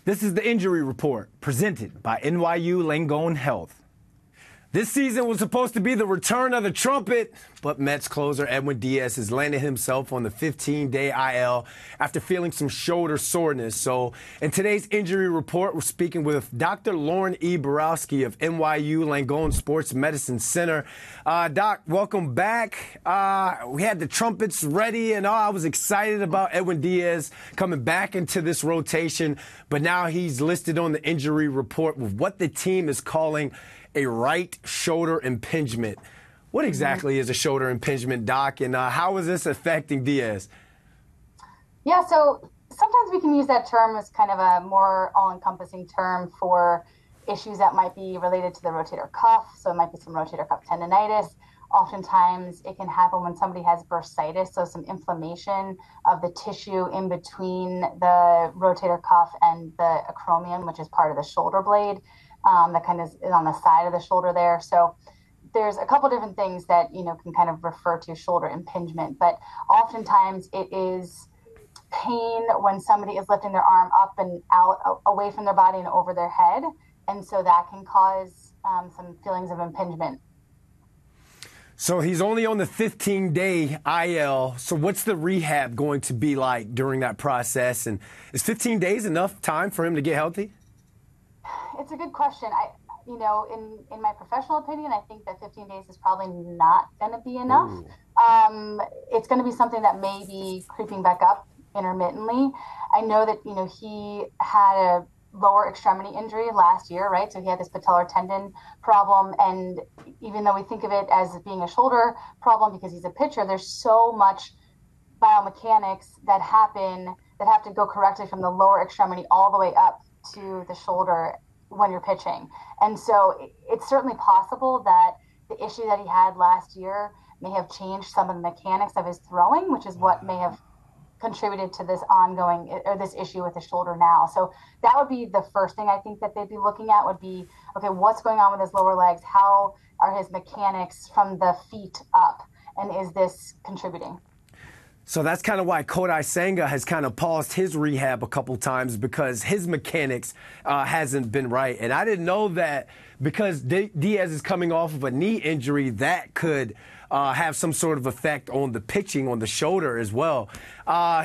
This is the injury report presented by NYU Langone Health. This season was supposed to be the return of the trumpet, but Mets closer Edwin Diaz has landed himself on the 15-day IL after feeling some shoulder soreness. So in today's injury report, we're speaking with Dr. Lauren E. Borowski of NYU Langone Sports Medicine Center. Doc, welcome back. We had the trumpets ready and all. I was excited about Edwin Diaz coming back into this rotation, but now he's listed on the injury report with what the team is calling a right shoulder impingement. What exactly is a shoulder impingement, Doc, and how is this affecting Diaz? Yeah, so sometimes we can use that term as kind of a more all-encompassing term for issues that might be related to the rotator cuff. So it might be some rotator cuff tendonitis. Oftentimes it can happen when somebody has bursitis, so some inflammation of the tissue in between the rotator cuff and the acromion, which is part of the shoulder blade. That kind of is on the side of the shoulder there. So there's a couple different things that, can kind of refer to shoulder impingement, but oftentimes it is pain when somebody is lifting their arm up and out, away from their body and over their head. And so that can cause some feelings of impingement. So he's only on the 15-day IL. So what's the rehab going to be like during that process? And is 15 days enough time for him to get healthy? It's a good question. In my professional opinion, I think that 15 days is probably not going to be enough. It's going to be something that may be creeping back up intermittently. I know that, he had a lower extremity injury last year, right? So he had this patellar tendon problem. And even though we think of it as being a shoulder problem because he's a pitcher, there's so much biomechanics that happen that have to go correctly from the lower extremity all the way up to the shoulder when you're pitching. And so it's certainly possible that the issue that he had last year may have changed some of the mechanics of his throwing, which is what may have contributed to this this issue with the shoulder now. So that would be the first thing I think that they'd be looking at would be, okay, what's going on with his lower legs? How are his mechanics from the feet up? And is this contributing? So that's kind of why Kodai Senga has kind of paused his rehab a couple times because his mechanics hasn't been right. And I didn't know that because Diaz is coming off of a knee injury that could have some sort of effect on the pitching on the shoulder as well.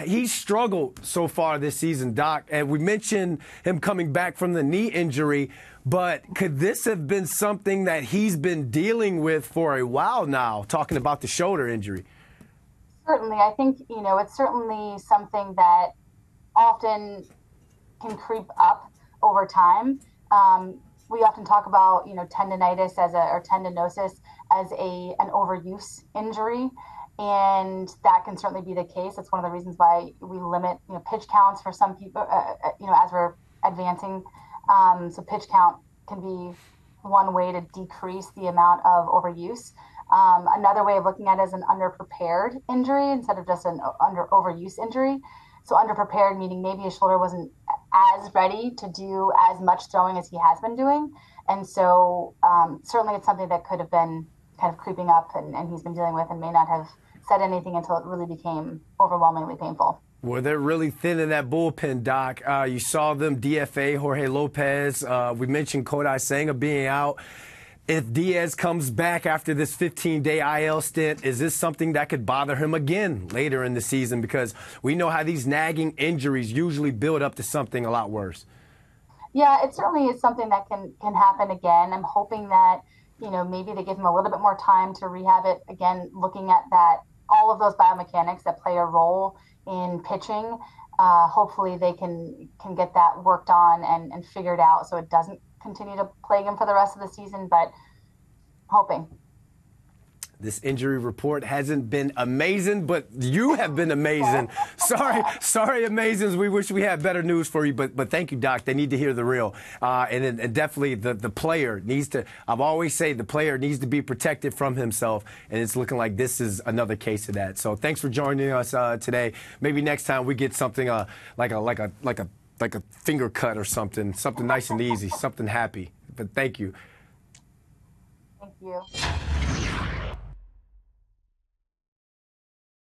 He's struggled so far this season, Doc, and we mentioned him coming back from the knee injury, but could this have been something that he's been dealing with for a while now, talking about the shoulder injury? Certainly. I think, it's certainly something that often can creep up over time. We often talk about, tendonitis or tendinosis as an overuse injury. And that can certainly be the case. It's one of the reasons why we limit, pitch counts for some people, as we're advancing. So pitch count can be one way to decrease the amount of overuse. Another way of looking at it is an underprepared injury instead of just an overuse injury. So underprepared meaning maybe his shoulder wasn't as ready to do as much throwing as he has been doing. And so certainly it's something that could have been kind of creeping up and he's been dealing with and may not have said anything until it really became overwhelmingly painful. Well, they're really thin in that bullpen, Doc. You saw them DFA Jorge Lopez. We mentioned Kodai Senga being out. If Diaz comes back after this 15-day IL stint, is this something that could bother him again later in the season? Because we know how these nagging injuries usually build up to something a lot worse. Yeah, it certainly is something that can happen again. I'm hoping that, maybe they give him a little bit more time to rehab it. Again, looking at that, all of those biomechanics that play a role in pitching, hopefully they can get that worked on and figured out so it doesn't continue to plague him for the rest of the season, but hoping. This injury report hasn't been amazing, but you have been amazing. Sorry, Amazings. We wish we had better news for you, but thank you, Doc. They need to hear the real. And definitely the player needs to, I've always say the player needs to be protected from himself, and it's looking like this is another case of that. So thanks for joining us today. Maybe next time we get something like a finger cut or something nice and easy, something happy. But thank you. Thank you.